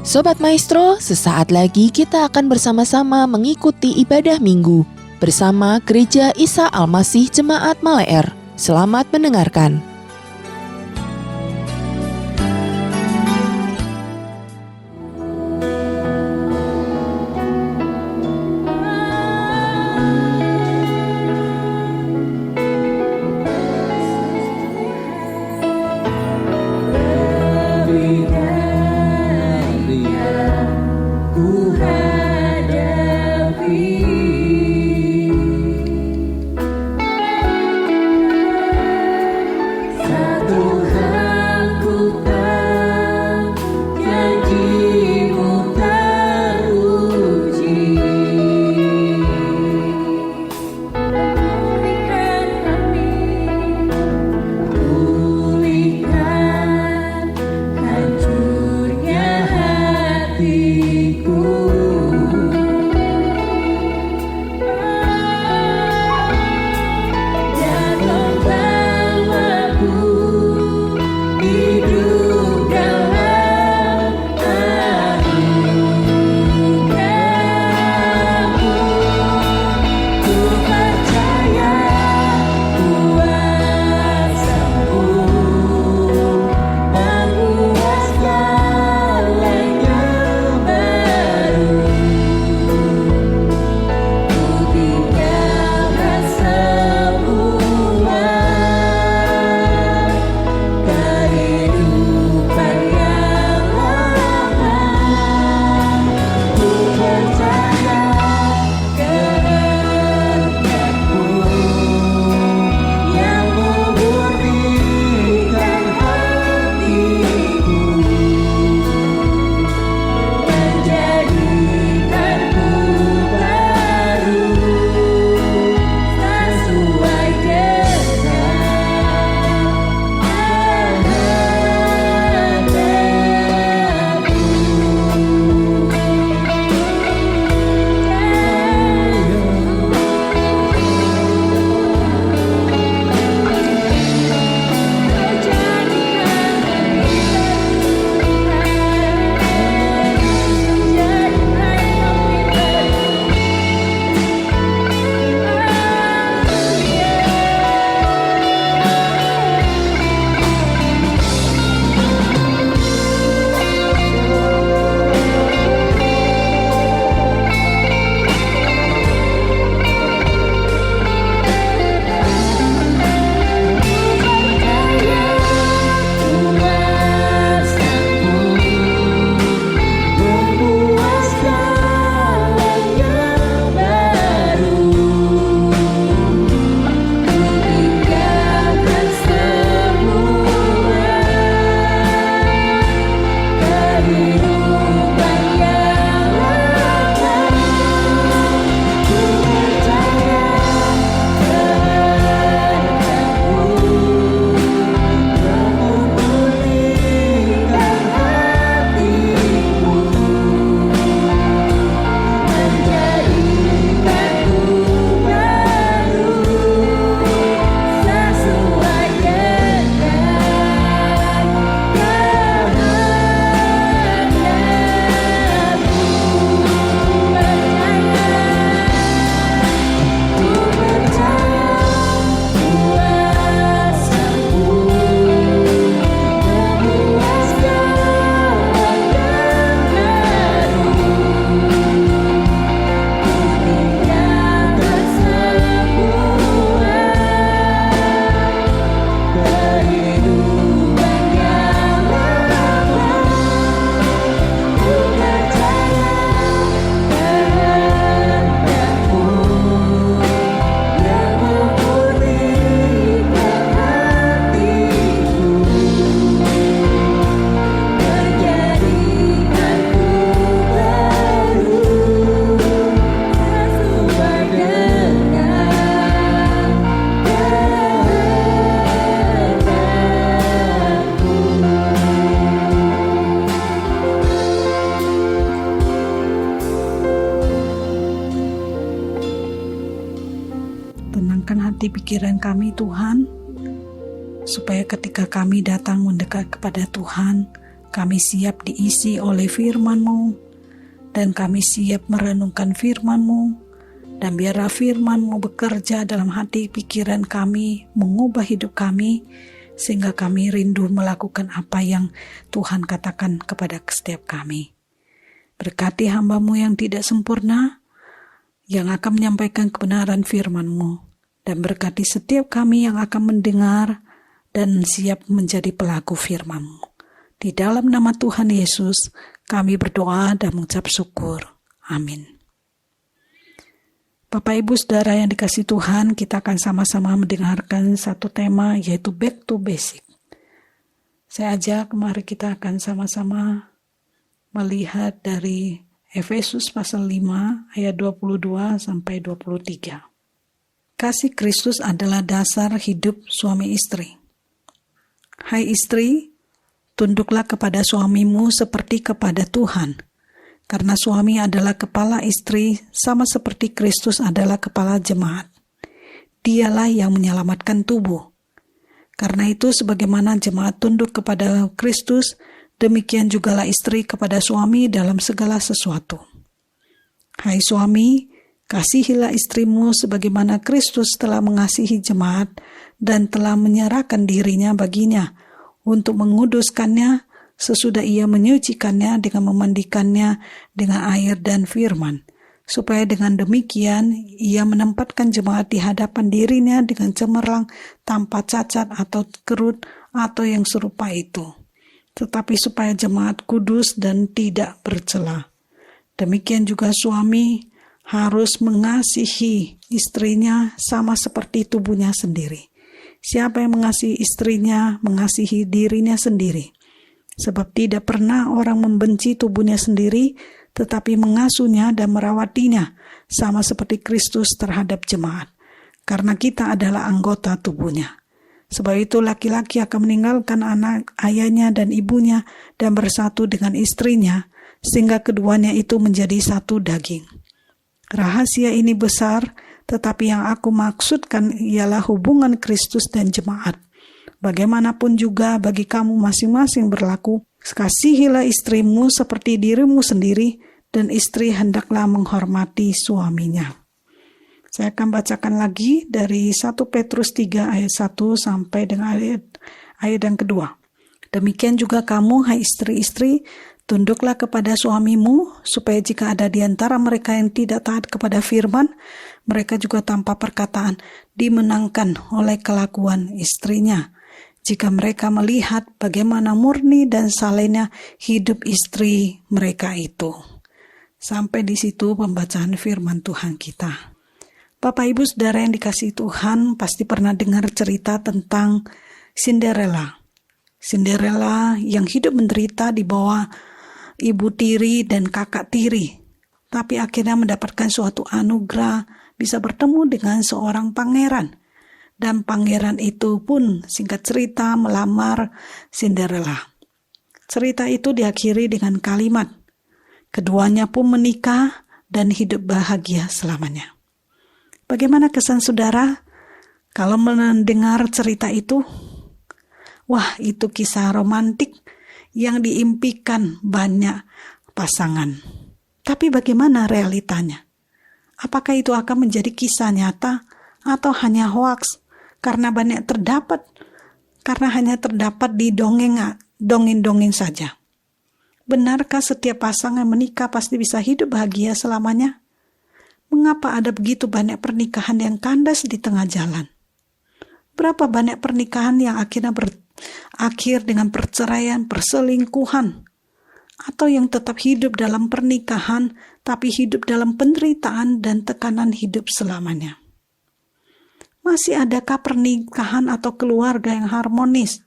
Sobat Maestro, sesaat lagi kita akan bersama-sama mengikuti ibadah minggu bersama Gereja Isa Al-Masih Jemaat Maleer. Selamat mendengarkan. hati pikiran kami Tuhan, supaya ketika kami datang mendekat kepada Tuhan, Kami siap diisi oleh firman-Mu, dan kami siap merenungkan firman-Mu, dan biarlah firman-Mu bekerja dalam hati pikiran kami, mengubah hidup kami, sehingga kami rindu melakukan apa yang Tuhan katakan kepada setiap kami. Berkati hamba-Mu yang tidak sempurna, yang akan menyampaikan kebenaran firman-Mu, dan berkati setiap kami yang akan mendengar dan siap menjadi pelaku firman-Mu. Di dalam nama Tuhan Yesus, kami berdoa dan mengucap syukur. Amin. Bapak Ibu Saudara yang dikasihi Tuhan, kita akan sama-sama mendengarkan satu tema, yaitu Back to Basic. Saya ajak, mari kita akan sama-sama melihat dari Efesus pasal 5 ayat 22 sampai 23. Kasih Kristus adalah dasar hidup suami istri. Hai istri, tunduklah kepada suamimu seperti kepada Tuhan, karena suami adalah kepala istri sama seperti Kristus adalah kepala jemaat. Dialah yang menyelamatkan tubuh. Karena itu sebagaimana jemaat tunduk kepada Kristus, demikian jugalah istri kepada suami dalam segala sesuatu. Hai suami, kasihilah istrimu sebagaimana Kristus telah mengasihi jemaat dan telah menyerahkan dirinya baginya untuk menguduskannya sesudah ia menyucikannya dengan memandikannya dengan air dan firman, supaya dengan demikian ia menempatkan jemaat di hadapan dirinya dengan cemerlang tanpa cacat atau kerut atau yang serupa itu, tetapi supaya jemaat kudus dan tidak bercela. Demikian juga suami harus mengasihi istrinya sama seperti tubuhnya sendiri. Siapa yang mengasihi istrinya, mengasihi dirinya sendiri. Sebab tidak pernah orang membenci tubuhnya sendiri, tetapi mengasuhnya dan merawatinya, sama seperti Kristus terhadap jemaat. Karena kita adalah anggota tubuhnya. Sebab itu laki-laki akan meninggalkan anak ayahnya dan ibunya dan bersatu dengan istrinya, sehingga keduanya itu menjadi satu daging. Rahasia ini besar, tetapi yang aku maksudkan ialah hubungan Kristus dan jemaat. Bagaimanapun juga bagi kamu masing-masing berlaku, kasihilah istrimu seperti dirimu sendiri, dan istri hendaklah menghormati suaminya. Saya akan bacakan lagi dari 1 Petrus 3 ayat 1 sampai dengan ayat yang kedua. Demikian juga kamu, hai istri-istri, tunduklah kepada suamimu, supaya jika ada di antara mereka yang tidak taat kepada firman, mereka juga tanpa perkataan dimenangkan oleh kelakuan istrinya. Jika mereka melihat bagaimana murni dan salehnya hidup istri mereka itu. Sampai di situ pembacaan firman Tuhan kita. Bapak Ibu Saudara yang dikasihi Tuhan pasti pernah dengar cerita tentang Cinderella. Cinderella yang hidup menderita di bawah ibu tiri dan kakak tiri, tapi akhirnya mendapatkan suatu anugerah bisa bertemu dengan seorang pangeran. Dan pangeran itu pun singkat cerita melamar Cinderella. Cerita itu diakhiri dengan kalimat, keduanya pun menikah dan hidup bahagia selamanya. Bagaimana kesan saudara kalau mendengar cerita itu? Wah, itu kisah romantik yang diimpikan banyak pasangan. Tapi bagaimana realitanya? Apakah itu akan menjadi kisah nyata atau hanya hoaks karena hanya terdapat di dongeng saja? Benarkah setiap pasangan menikah pasti bisa hidup bahagia selamanya? Mengapa ada begitu banyak pernikahan yang kandas di tengah jalan? Berapa banyak pernikahan yang akhirnya berakhir dengan perceraian, perselingkuhan, atau yang tetap hidup dalam pernikahan tapi hidup dalam penderitaan dan tekanan hidup selamanya? Masih adakah pernikahan atau keluarga yang harmonis?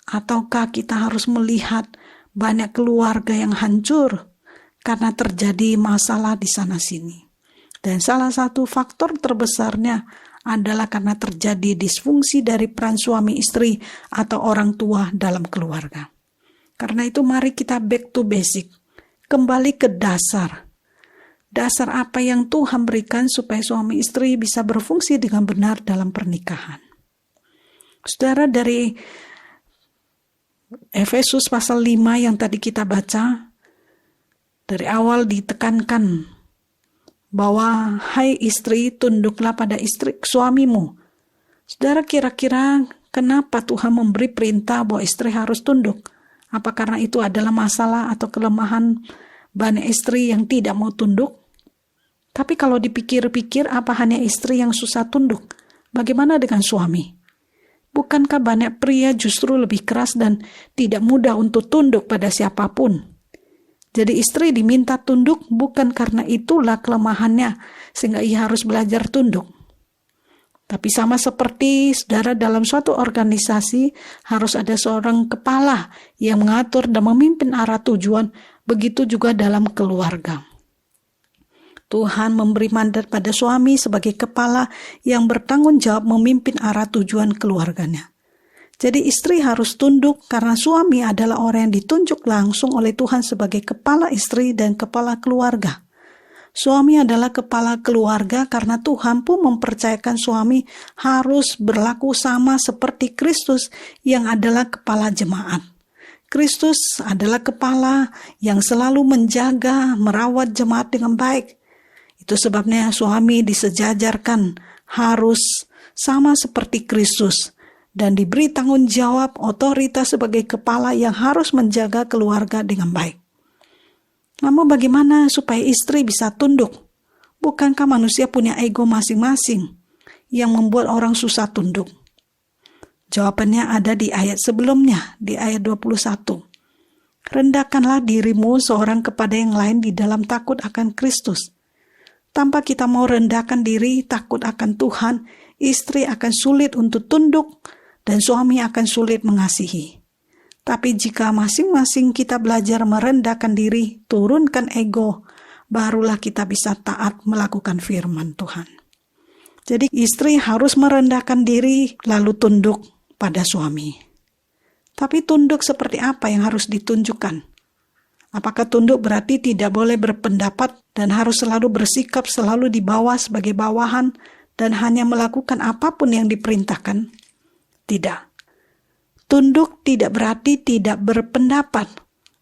Ataukah kita harus melihat banyak keluarga yang hancur karena terjadi masalah di sana-sini? Dan salah satu faktor terbesarnya adalah karena terjadi disfungsi dari peran suami istri atau orang tua dalam keluarga. Karena itu mari kita back to basic, kembali ke dasar. Dasar apa yang Tuhan berikan supaya suami istri bisa berfungsi dengan benar dalam pernikahan. Saudara, dari Efesus pasal 5 yang tadi kita baca, dari awal ditekankan bahwa hai istri, tunduklah pada istri suamimu. Saudara, kira-kira kenapa Tuhan memberi perintah bahwa istri harus tunduk? Apa karena itu adalah masalah atau kelemahan banyak istri yang tidak mau tunduk? Tapi kalau dipikir-pikir, apa hanya istri yang susah tunduk? Bagaimana dengan suami? Bukankah banyak pria justru lebih keras dan tidak mudah untuk tunduk pada siapapun? Jadi istri diminta tunduk bukan karena itulah kelemahannya, sehingga ia harus belajar tunduk. Tapi sama seperti saudara, dalam suatu organisasi harus ada seorang kepala yang mengatur dan memimpin arah tujuan, begitu juga dalam keluarga. Tuhan memberi mandat pada suami sebagai kepala yang bertanggung jawab memimpin arah tujuan keluarganya. Jadi istri harus tunduk karena suami adalah orang yang ditunjuk langsung oleh Tuhan sebagai kepala istri dan kepala keluarga. Suami adalah kepala keluarga karena Tuhan pun mempercayakan suami harus berlaku sama seperti Kristus yang adalah kepala jemaat. Kristus adalah kepala yang selalu menjaga, merawat jemaat dengan baik. Itu sebabnya suami disejajarkan harus sama seperti Kristus dan diberi tanggung jawab otoritas sebagai kepala yang harus menjaga keluarga dengan baik. Namun bagaimana supaya istri bisa tunduk? Bukankah manusia punya ego masing-masing yang membuat orang susah tunduk? Jawabannya ada di ayat sebelumnya, di ayat 21. Rendahkanlah dirimu seorang kepada yang lain di dalam takut akan Kristus. Tanpa kita mau rendahkan diri, takut akan Tuhan, istri akan sulit untuk tunduk dan suami akan sulit mengasihi. Tapi jika masing-masing kita belajar merendahkan diri, turunkan ego, barulah kita bisa taat melakukan firman Tuhan. Jadi istri harus merendahkan diri lalu tunduk pada suami. Tapi tunduk seperti apa yang harus ditunjukkan? Apakah tunduk berarti tidak boleh berpendapat dan harus selalu bersikap selalu di bawah sebagai bawahan dan hanya melakukan apapun yang diperintahkan? Tidak. Tunduk tidak berarti tidak berpendapat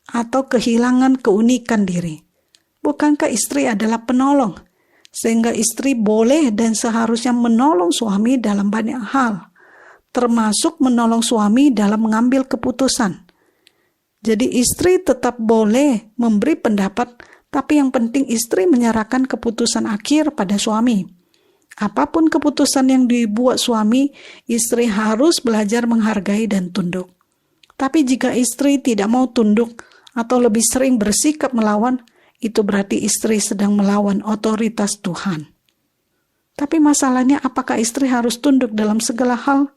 atau kehilangan keunikan diri. Bukankah istri adalah penolong? Sehingga istri boleh dan seharusnya menolong suami dalam banyak hal, termasuk menolong suami dalam mengambil keputusan. Jadi istri tetap boleh memberi pendapat, tapi yang penting istri menyerahkan keputusan akhir pada suami. Apapun keputusan yang dibuat suami, istri harus belajar menghargai dan tunduk. Tapi jika istri tidak mau tunduk atau lebih sering bersikap melawan, itu berarti istri sedang melawan otoritas Tuhan. Tapi masalahnya, apakah istri harus tunduk dalam segala hal?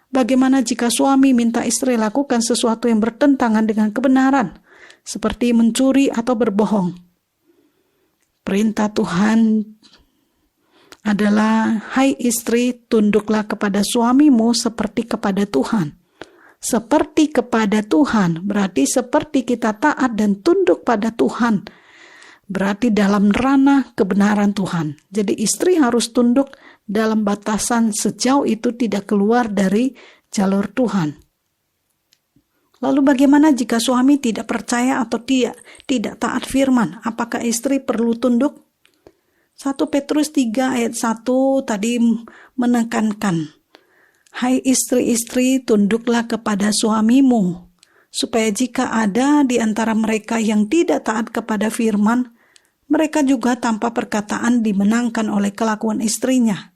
Bagaimana jika suami minta istri lakukan sesuatu yang bertentangan dengan kebenaran, seperti mencuri atau berbohong? Perintah Tuhan adalah, hai istri, tunduklah kepada suamimu seperti kepada Tuhan. Seperti kepada Tuhan, berarti seperti kita taat dan tunduk pada Tuhan. Berarti dalam ranah kebenaran Tuhan. Jadi istri harus tunduk dalam batasan sejauh itu tidak keluar dari jalur Tuhan. Lalu bagaimana jika suami tidak percaya atau tidak taat firman? Apakah istri perlu tunduk? 1 Petrus 3 ayat 1 tadi menekankan, hai istri-istri, tunduklah kepada suamimu, supaya jika ada di antara mereka yang tidak taat kepada firman, mereka juga tanpa perkataan dimenangkan oleh kelakuan istrinya.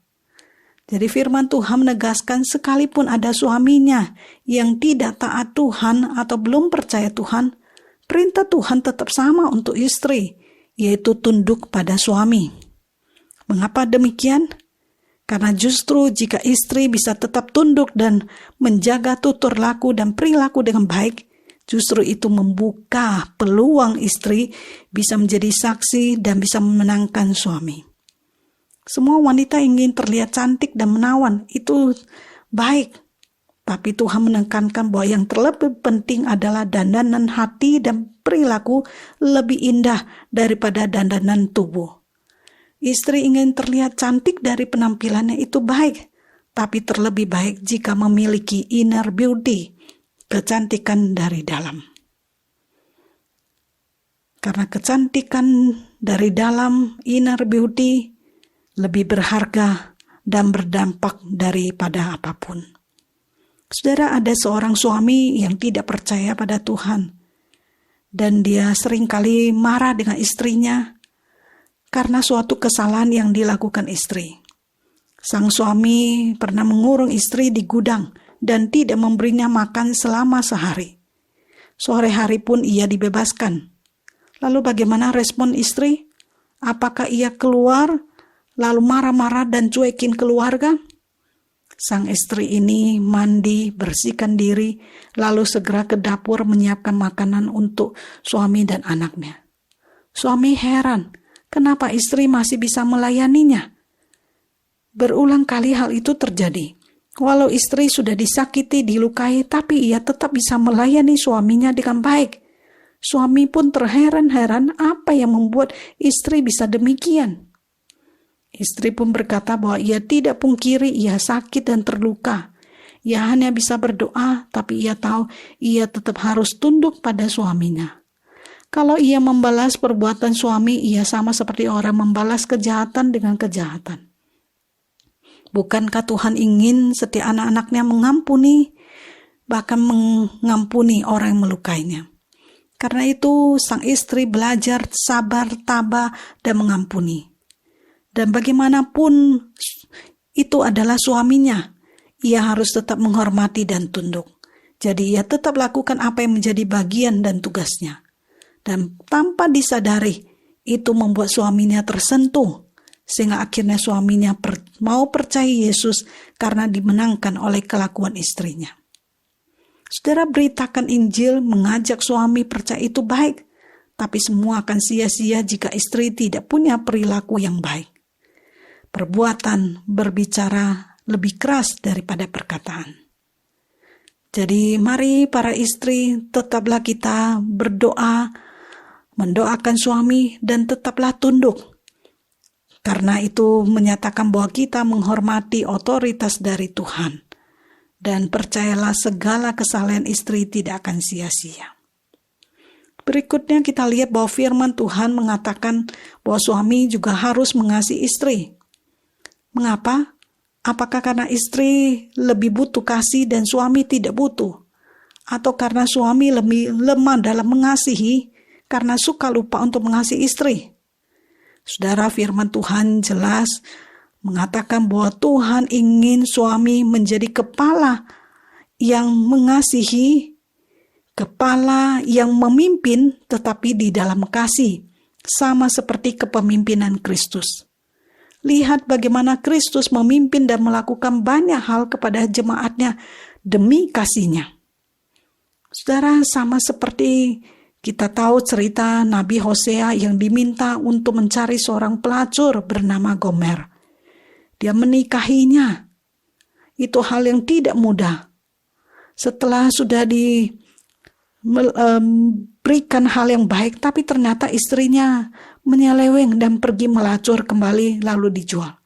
Jadi firman Tuhan menegaskan sekalipun ada suaminya yang tidak taat Tuhan atau belum percaya Tuhan, perintah Tuhan tetap sama untuk istri, yaitu tunduk pada suami. Mengapa demikian? Karena justru jika istri bisa tetap tunduk dan menjaga tutur laku dan perilaku dengan baik, justru itu membuka peluang istri bisa menjadi saksi dan bisa memenangkan suami. Semua wanita ingin terlihat cantik dan menawan, itu baik. Tapi Tuhan menekankan bahwa yang terlebih penting adalah dandanan hati dan perilaku lebih indah daripada dandanan tubuh. Istri ingin terlihat cantik dari penampilannya, itu baik. Tapi terlebih baik jika memiliki inner beauty, kecantikan dari dalam. Karena kecantikan dari dalam, inner beauty, lebih berharga dan berdampak daripada apapun. Saudara, ada seorang suami yang tidak percaya pada Tuhan. Dan dia seringkali marah dengan istrinya karena suatu kesalahan yang dilakukan istri. Sang suami pernah mengurung istri di gudang dan tidak memberinya makan selama sehari. Sore hari pun ia dibebaskan. Lalu bagaimana respon istri? Apakah ia keluar lalu marah-marah dan cuekin keluarga? Sang istri ini mandi, bersihkan diri, lalu segera ke dapur menyiapkan makanan untuk suami dan anaknya. Suami heran, kenapa istri masih bisa melayaninya? Berulang kali hal itu terjadi. Walau istri sudah disakiti, dilukai, tapi ia tetap bisa melayani suaminya dengan baik. Suami pun terheran-heran apa yang membuat istri bisa demikian. Istri pun berkata bahwa ia tidak pungkiri ia sakit dan terluka. Ia hanya bisa berdoa, tapi ia tahu ia tetap harus tunduk pada suaminya. Kalau ia membalas perbuatan suami, ia sama seperti orang membalas kejahatan dengan kejahatan. Bukankah Tuhan ingin setiap anak-anaknya mengampuni, bahkan mengampuni orang yang melukainya? Karena itu sang istri belajar sabar, tabah, dan mengampuni. Dan bagaimanapun itu adalah suaminya, ia harus tetap menghormati dan tunduk. Jadi ia tetap lakukan apa yang menjadi bagian dan tugasnya. Dan tanpa disadari, itu membuat suaminya tersentuh. Sehingga akhirnya suaminya mau percaya Yesus karena dimenangkan oleh kelakuan istrinya. Saudara, beritakan Injil, mengajak suami percaya itu baik, tapi semua akan sia-sia jika istri tidak punya perilaku yang baik. Perbuatan berbicara lebih keras daripada perkataan. Jadi mari para istri, tetaplah kita berdoa, mendoakan suami dan tetaplah tunduk. Karena itu menyatakan bahwa kita menghormati otoritas dari Tuhan. Dan percayalah segala kesalahan istri tidak akan sia-sia. Berikutnya kita lihat bahwa firman Tuhan mengatakan bahwa suami juga harus mengasihi istri. Mengapa? Apakah karena istri lebih butuh kasih dan suami tidak butuh? Atau karena suami lebih lemah dalam mengasihi karena suka lupa untuk mengasihi istri? Saudara, firman Tuhan jelas mengatakan bahwa Tuhan ingin suami menjadi kepala yang mengasihi, kepala yang memimpin tetapi di dalam kasih, sama seperti kepemimpinan Kristus. Lihat bagaimana Kristus memimpin dan melakukan banyak hal kepada jemaatnya demi kasihnya. Saudara, sama seperti kita tahu cerita Nabi Hosea yang diminta untuk mencari seorang pelacur bernama Gomer. Dia menikahinya. Itu hal yang tidak mudah. Setelah sudah diberikan hal yang baik, tapi ternyata istrinya menyeleweng dan pergi melacur kembali lalu dijual.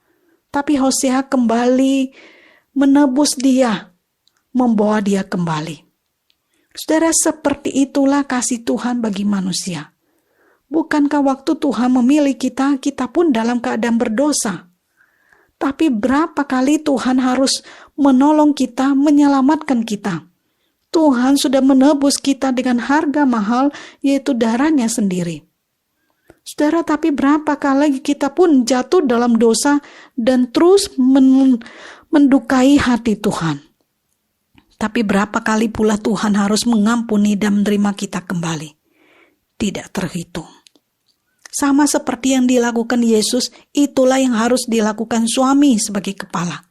Tapi Hosea kembali menebus dia, membawa dia kembali. Saudara, seperti itulah kasih Tuhan bagi manusia. Bukankah waktu Tuhan memilih kita, kita pun dalam keadaan berdosa? Tapi berapa kali Tuhan harus menolong kita, menyelamatkan kita. Tuhan sudah menebus kita dengan harga mahal, yaitu darahnya sendiri. Saudara, tapi berapa kali kita pun jatuh dalam dosa dan terus mendukai hati Tuhan. Tapi berapa kali pula Tuhan harus mengampuni dan menerima kita kembali. Tidak terhitung. Sama seperti yang dilakukan Yesus, itulah yang harus dilakukan suami sebagai kepala.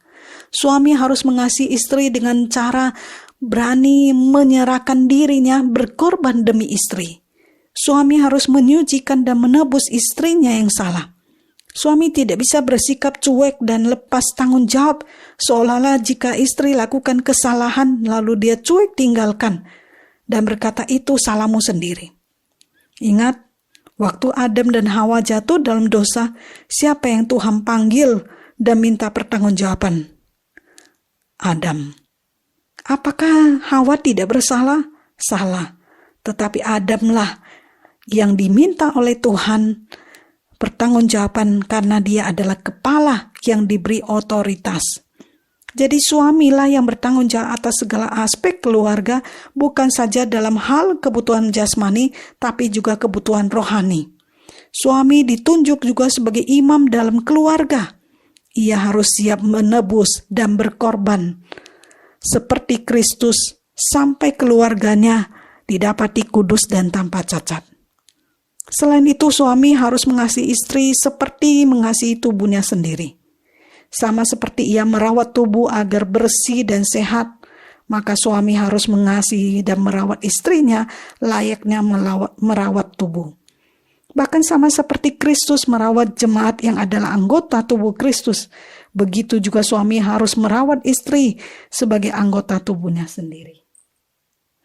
Suami harus mengasihi istri dengan cara berani menyerahkan dirinya berkorban demi istri. Suami harus menyucikan dan menebus istrinya yang salah. Suami tidak bisa bersikap cuek dan lepas tanggung jawab, seolah-olah jika istri lakukan kesalahan lalu dia cuek tinggalkan dan berkata itu salahmu sendiri. Ingat, waktu Adam dan Hawa jatuh dalam dosa, siapa yang Tuhan panggil dan minta pertanggungjawaban? Adam. Apakah Hawa tidak bersalah? Salah. Tetapi Adamlah yang diminta oleh Tuhan pertanggungjawaban karena dia adalah kepala yang diberi otoritas. Jadi suamilah yang bertanggung jawab atas segala aspek keluarga, bukan saja dalam hal kebutuhan jasmani, tapi juga kebutuhan rohani. Suami ditunjuk juga sebagai imam dalam keluarga. Ia harus siap menebus dan berkorban, seperti Kristus, sampai keluarganya didapati kudus dan tanpa cacat. Selain itu, suami harus mengasihi istri seperti mengasihi tubuhnya sendiri. Sama seperti ia merawat tubuh agar bersih dan sehat, maka suami harus mengasihi dan merawat istrinya layaknya merawat tubuh. Bahkan sama seperti Kristus merawat jemaat yang adalah anggota tubuh Kristus, begitu juga suami harus merawat istri sebagai anggota tubuhnya sendiri.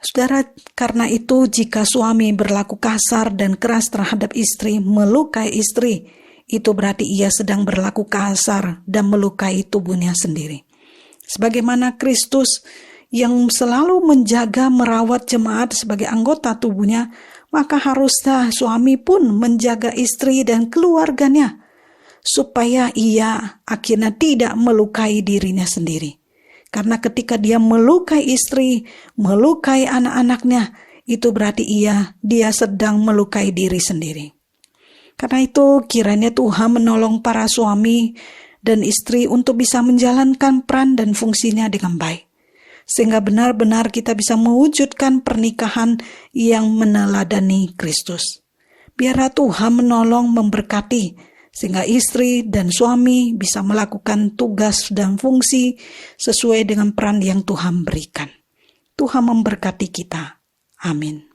Saudara, karena itu jika suami berlaku kasar dan keras terhadap istri, melukai istri, itu berarti ia sedang berlaku kasar dan melukai tubuhnya sendiri. Sebagaimana Kristus yang selalu menjaga merawat jemaat sebagai anggota tubuhnya, maka haruslah suami pun menjaga istri dan keluarganya, supaya ia akhirnya tidak melukai dirinya sendiri. Karena ketika dia melukai istri, melukai anak-anaknya, itu berarti dia sedang melukai diri sendiri. Karena itu kiranya Tuhan menolong para suami dan istri untuk bisa menjalankan peran dan fungsinya dengan baik. Sehingga benar-benar kita bisa mewujudkan pernikahan yang meneladani Kristus. Biarlah Tuhan menolong memberkati, sehingga istri dan suami bisa melakukan tugas dan fungsi sesuai dengan peran yang Tuhan berikan. Tuhan memberkati kita. Amin.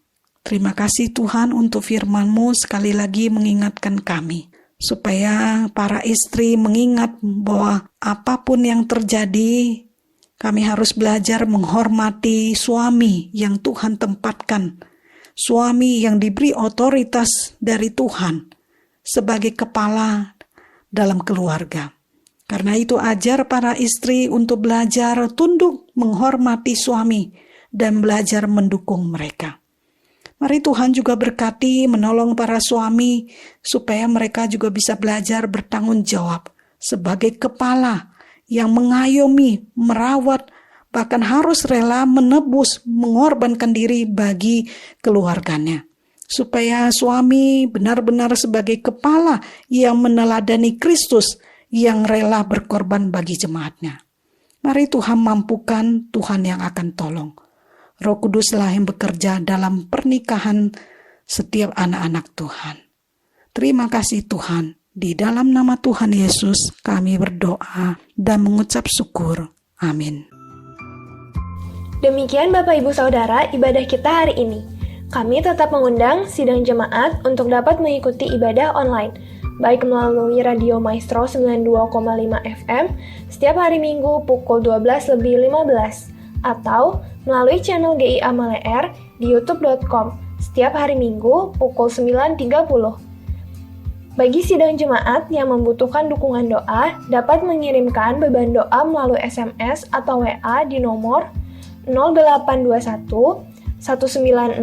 Terima kasih Tuhan untuk firman-Mu, sekali lagi mengingatkan kami, supaya para istri mengingat bahwa apapun yang terjadi, kami harus belajar menghormati suami yang Tuhan tempatkan, suami yang diberi otoritas dari Tuhan sebagai kepala dalam keluarga. Karena itu ajar para istri untuk belajar tunduk menghormati suami dan belajar mendukung mereka. Mari Tuhan juga berkati menolong para suami supaya mereka juga bisa belajar bertanggung jawab sebagai kepala yang mengayomi, merawat, bahkan harus rela menebus, mengorbankan diri bagi keluarganya. Supaya suami benar-benar sebagai kepala yang meneladani Kristus yang rela berkorban bagi jemaatnya. Mari Tuhan mampukan, Tuhan yang akan tolong. Roh Kuduslah yang bekerja dalam pernikahan setiap anak-anak Tuhan. Terima kasih Tuhan. Di dalam nama Tuhan Yesus kami berdoa dan mengucap syukur. Amin. Demikian Bapak Ibu Saudara ibadah kita hari ini. Kami tetap mengundang sidang jemaat untuk dapat mengikuti ibadah online, baik melalui Radio Maestro 92,5 FM setiap hari Minggu pukul 12:15 atau melalui channel GIA Maleer di youtube.com setiap hari Minggu pukul 9.30. Bagi sidang jemaat yang membutuhkan dukungan doa, dapat mengirimkan beban doa melalui SMS atau WA di nomor 0821 1965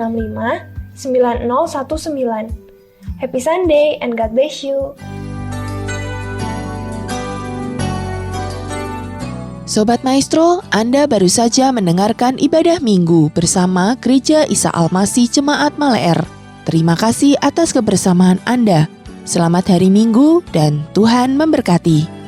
9019. Happy Sunday and God bless you. Sobat Maestro, Anda baru saja mendengarkan ibadah minggu bersama Gereja Isa Almasih Jemaat Maleer. Terima kasih atas kebersamaan Anda. Selamat hari Minggu dan Tuhan memberkati.